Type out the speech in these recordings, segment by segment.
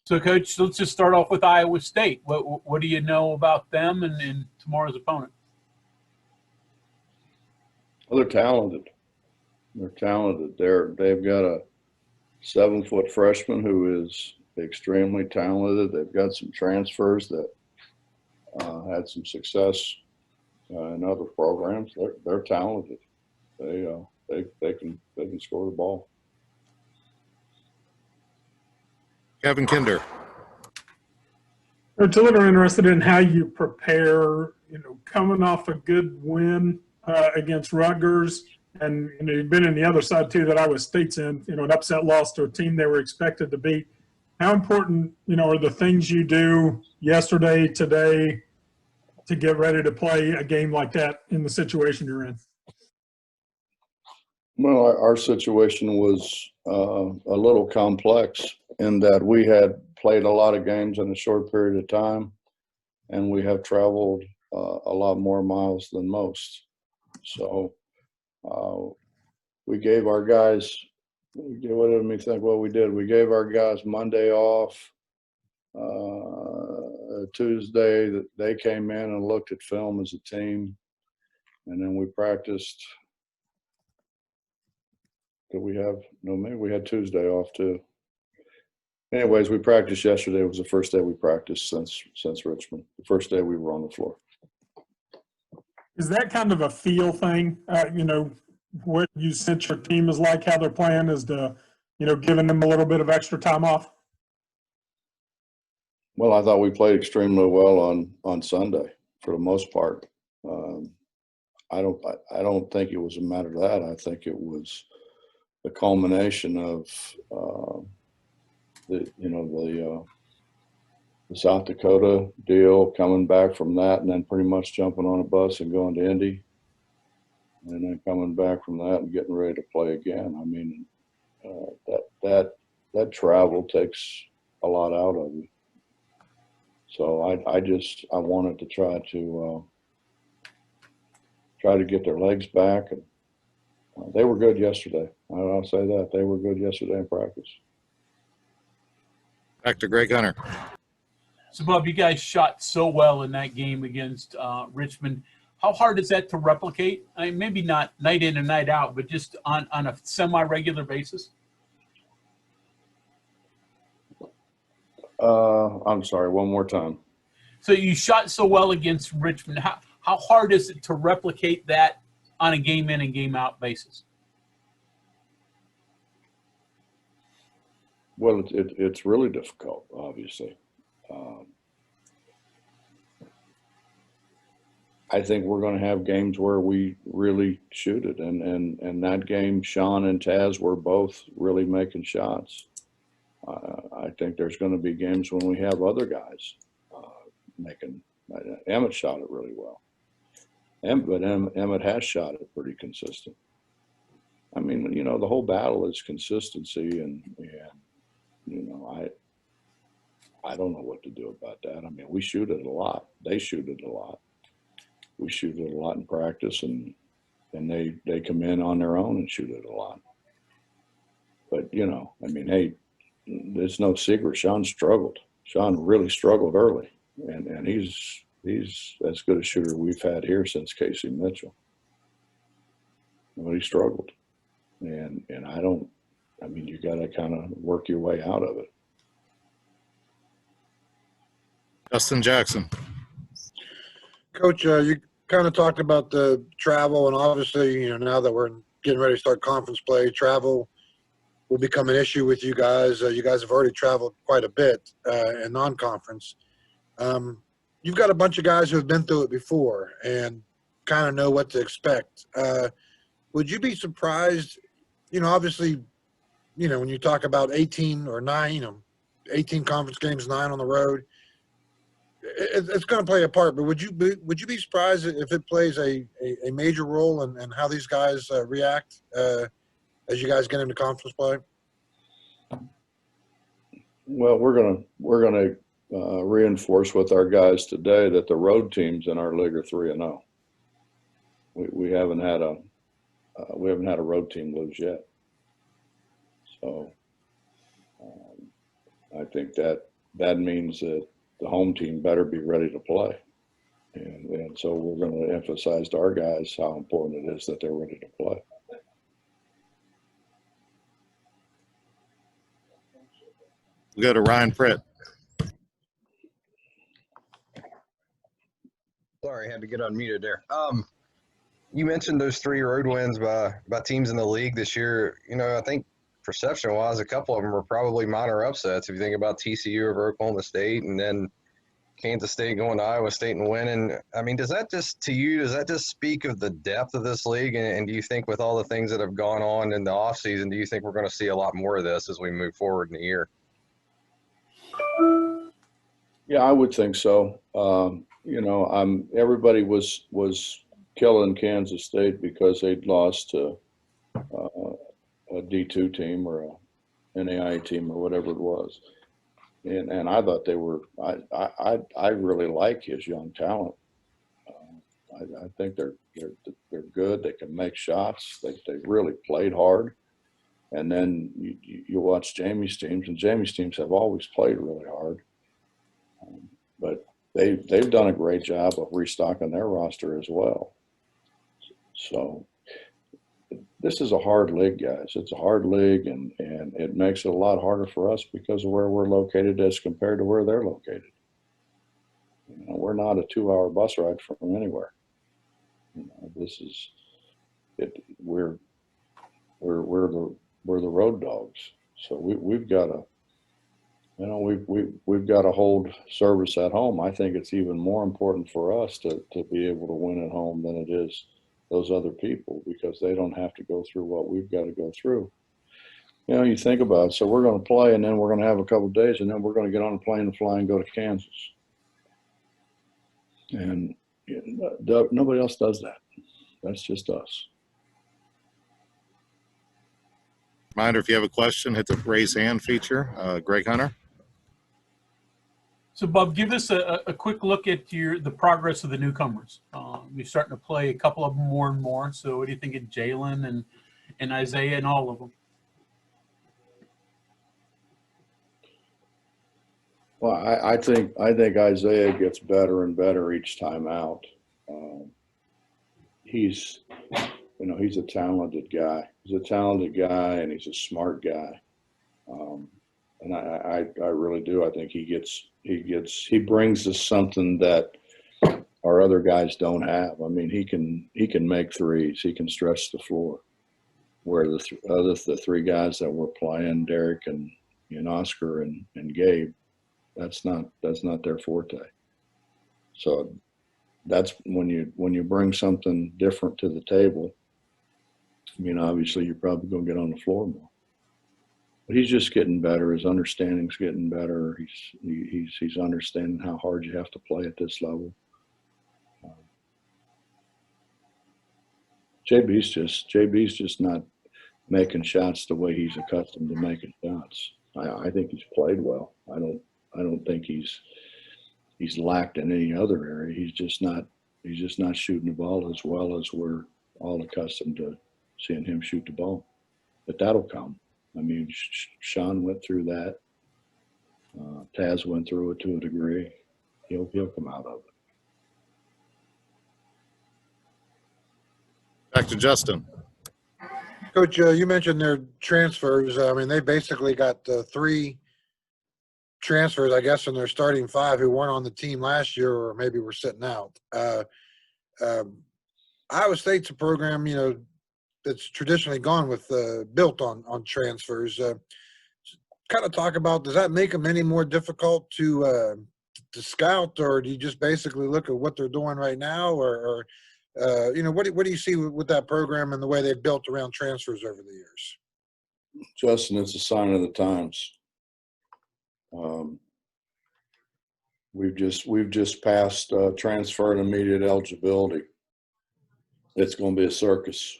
So, Coach, let's just start off with Iowa State. What do you know about them and tomorrow's opponent? Well, they're talented. They're talented. They've got a 7-foot freshman who is extremely talented. They've got some transfers that had some success in other programs. They're talented. They can score the ball. Kevin Kinder. Coach, a little interested in how you prepare, coming off a good win against Rutgers, and you've been in the other side too that Iowa State's in, an upset loss to a team they were expected to beat. How important, are the things you do yesterday, today, to get ready to play a game like that in the situation you're in? Well, our situation was a little complex in that we had played a lot of games in a short period of time, and we have traveled a lot more miles than most. So we gave our guys, what did we think? What we did, we gave our guys Monday off. Tuesday, they came in and looked at film as a team, and then we practiced. Did we have maybe we had Tuesday off too. Anyways, we practiced yesterday. It was the first day we practiced since Richmond. The first day we were on the floor. Is that kind of a feel thing? What you sense your team is like, how they're playing, is to, giving them a little bit of extra time off? Well, I thought we played extremely well on Sunday for the most part. I don't think it was a matter of that. I think it was the culmination of the South Dakota deal, coming back from that, and then pretty much jumping on a bus and going to Indy, and then coming back from that and getting ready to play again. I mean, that travel takes a lot out of you. So I wanted to try to get their legs back, and they were good yesterday. I'll say that they were good yesterday in practice. Back to Greg Hunter. So, Bob, you guys shot so well in that game against Richmond. How hard is that to replicate? I mean, maybe not night in and night out, but just on a semi-regular basis? I'm sorry, one more time. So you shot so well against Richmond. How hard is it to replicate that on a game in and game out basis? Well, it's really difficult, obviously. I think we're going to have games where we really shoot it, and that game, Sean and Taz were both really making shots. I think there's going to be games when we have other guys making. Emmett shot it really well, but Emmett has shot it pretty consistent. I mean, the whole battle is consistency, and I don't know what to do about that. I mean, we shoot it a lot. They shoot it a lot. We shoot it a lot in practice, and they come in on their own and shoot it a lot. But I mean, hey, there's no secret. Sean struggled. Sean really struggled early, and he's as good a shooter we've had here since Casey Mitchell. But he struggled, and I mean, you got to kind of work your way out of it. Justin Jackson. Coach, you kind of talked about the travel, and obviously, now that we're getting ready to start conference play, travel will become an issue with you guys. You guys have already traveled quite a bit in non-conference. You've got a bunch of guys who have been through it before and kind of know what to expect. Would you be surprised, obviously, when you talk about 18 or 9, 18 conference games, 9 on the road, it's going to play a part, but would you be surprised if it plays a major role in how these guys react as you guys get into conference play? Well, we're gonna reinforce with our guys today that the road teams in our league are 3-0. We haven't had a road team lose yet. So I think that that means that the home team better be ready to play. And so we're going to emphasize to our guys how important it is that they're ready to play. We go to Ryan Pritt. Sorry, I had to get unmuted there. You mentioned those 3 road wins by teams in the league this year. You know, I think perception-wise, a couple of them are probably minor upsets. If you think about TCU over Oklahoma State, and then Kansas State going to Iowa State and winning. I mean, does that just speak of the depth of this league? And do you think with all the things that have gone on in the offseason, do you think we're going to see a lot more of this as we move forward in the year? Yeah, I would think so. You know, everybody was killing Kansas State because they'd lost to a D2 team or a NAIA team or whatever it was. And I thought they were. I really like his young talent. I think they're good. They can make shots. They really played hard. And then you watch Jamie's teams, and Jamie's teams have always played really hard. But they've done a great job of restocking their roster as well. So this is a hard league, guys. It's a hard league, and it makes it a lot harder for us because of where we're located as compared to where they're located. You know, we're not a 2-hour bus ride from anywhere. You know, this is it. We're the road dogs. So we've got to, you know, we've got to hold service at home. I think it's even more important for us to be able to win at home than it is those other people, because they don't have to go through what we've got to go through. You know, you think about it. So we're going to play, and then we're going to have a couple of days, and then we're going to get on a plane and fly and go to Kansas. And nobody else does that. That's just us. Reminder, if you have a question, hit the raise hand feature. Greg Hunter. So, Bob, give us a quick look at the progress of the newcomers. You're starting to play a couple of them more and more. So what do you think of Jalen and Isaiah and all of them? Well, I think Isaiah gets better and better each time out. He's a talented guy. He's a talented guy, and he's a smart guy. And I really do. I think he brings us something that our other guys don't have. I mean, he can make threes. He can stretch the floor. Where the 3 guys that were playing, Derek and Oscar and Gabe, that's not their forte. So that's when you bring something different to the table. I mean, obviously you're probably going to get on the floor more. But he's just getting better. His understanding's getting better. He's understanding how hard you have to play at this level. JB's just not making shots the way he's accustomed to making shots. I think he's played well. I don't think he's lacked in any other area. He's just not shooting the ball as well as we're all accustomed to seeing him shoot the ball. But that'll come. I mean, Sean went through that. Taz went through it to a degree. He'll come out of it. Back to Justin. Coach, you mentioned their transfers. I mean, they basically got 3 transfers, I guess, from their starting 5 who weren't on the team last year or maybe were sitting out. Iowa State's a program, you know, that's traditionally gone with built on transfers. Kind of talk about, does that make them any more difficult to scout, or do you just basically look at what they're doing right now, or you know, what do you see with that program and the way they've built around transfers over the years? Justin, it's a sign of the times. We've just passed transfer and immediate eligibility. It's going to be a circus.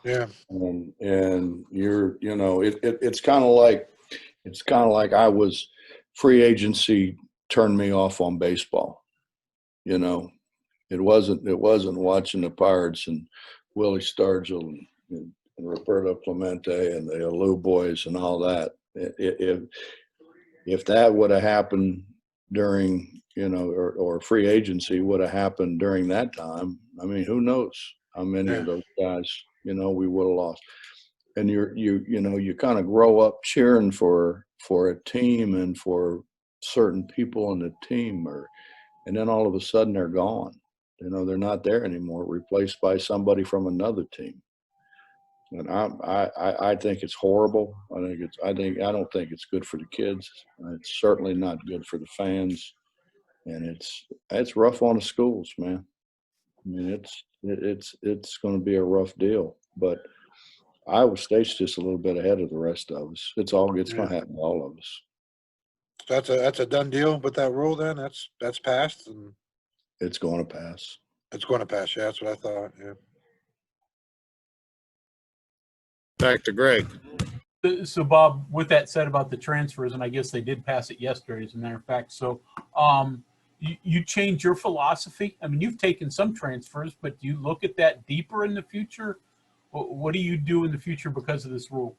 Yeah. And it's kind of like I was free agency turned me off on baseball. You know, it wasn't watching the Pirates and Willie Stargell and Roberto Clemente and the Alou boys and all that. if that would have happened during, or free agency would have happened during that time, I mean, who knows how many of those guys, we would have lost. And you kind of grow up cheering for a team and for certain people on the team, and then all of a sudden they're gone. They're not there anymore, replaced by somebody from another team. And I think it's horrible. I don't think it's good for the kids. It's certainly not good for the fans, and it's rough on the schools, man. I mean, it's going to be a rough deal. But Iowa State's just a little bit ahead of the rest of us. It's going to happen to all of us. That's a done deal with that rule. Then that's passed, and It's going to pass. it's going to pass. Yeah, that's what I thought. Yeah. Back to Greg. So, Bob, with that said about the transfers, and I guess they did pass it yesterday, as a matter of fact. So, you change your philosophy. I mean, you've taken some transfers, but do you look at that deeper in the future? What do you do in the future because of this rule?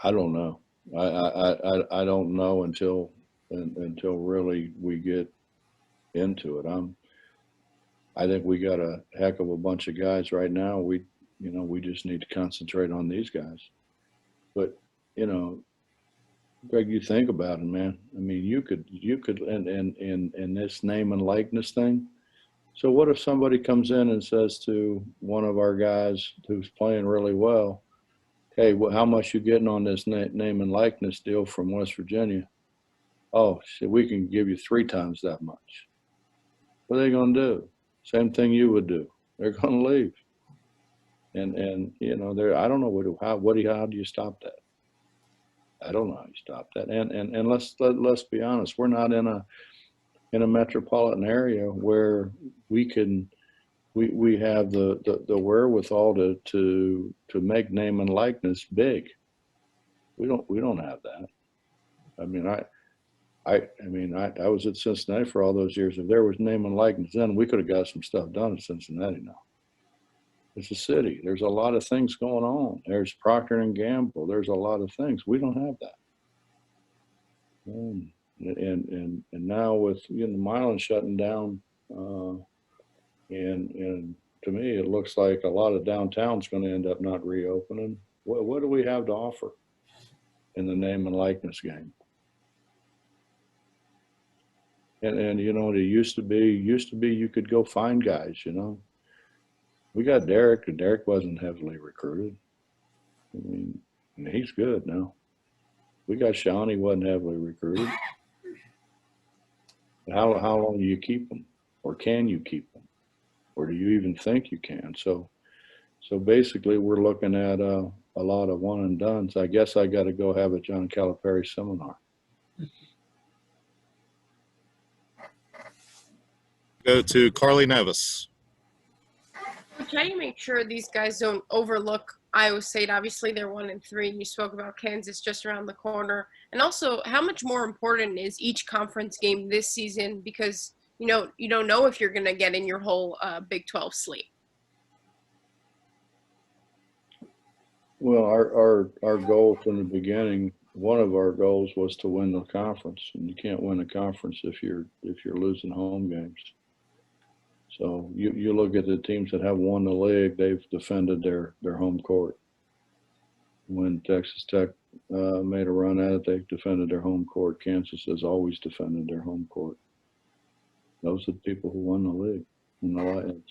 I don't know. I don't know until really we get into it. I think we got a heck of a bunch of guys right now. We just need to concentrate on these guys. But, Greg, you think about it, man. I mean, you could in this name and likeness thing. So what if somebody comes in and says to one of our guys who's playing really well, hey, how much you getting on this name and likeness deal from West Virginia? Oh, shit, we can give you 3 times that much. What are they going to do? Same thing you would do. They're going to leave. And I don't know how do you stop that? I don't know how you stop that. And let's be honest, we're not in a metropolitan area where we have the wherewithal to make name and likeness big. We don't have that. I mean, I was at Cincinnati for all those years. If there was name and likeness then, we could have got some stuff done in Cincinnati now. It's a city. There's a lot of things going on. There's Procter and Gamble. There's a lot of things. We don't have that. And now with Milan shutting down, and to me it looks like a lot of downtown's going to end up not reopening. What do we have to offer in the name and likeness game? And it used to be you could go find guys. We got Derek, and Derek wasn't heavily recruited. I mean, and he's good now. We got Sean, he wasn't heavily recruited. How long do you keep them? Or can you keep them? Or do you even think you can? So basically we're looking at a lot of one and dones. I guess I got to go have a John Calipari seminar. Go to Carly Nevis. How do you make sure these guys don't overlook Iowa State? Obviously, they're 1-3, and you spoke about Kansas just around the corner. And also, how much more important is each conference game this season? Because you don't know if you're going to get in your whole Big 12 slate. Well, our goal from the beginning, one of our goals was to win the conference, and you can't win a conference if you're losing home games. So you look at the teams that have won the league, they've defended their home court. When Texas Tech made a run at it, they defended their home court. Kansas has always defended their home court. Those are the people who won the league.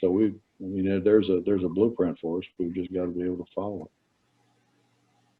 So there's a blueprint for us. We've just got to be able to follow it.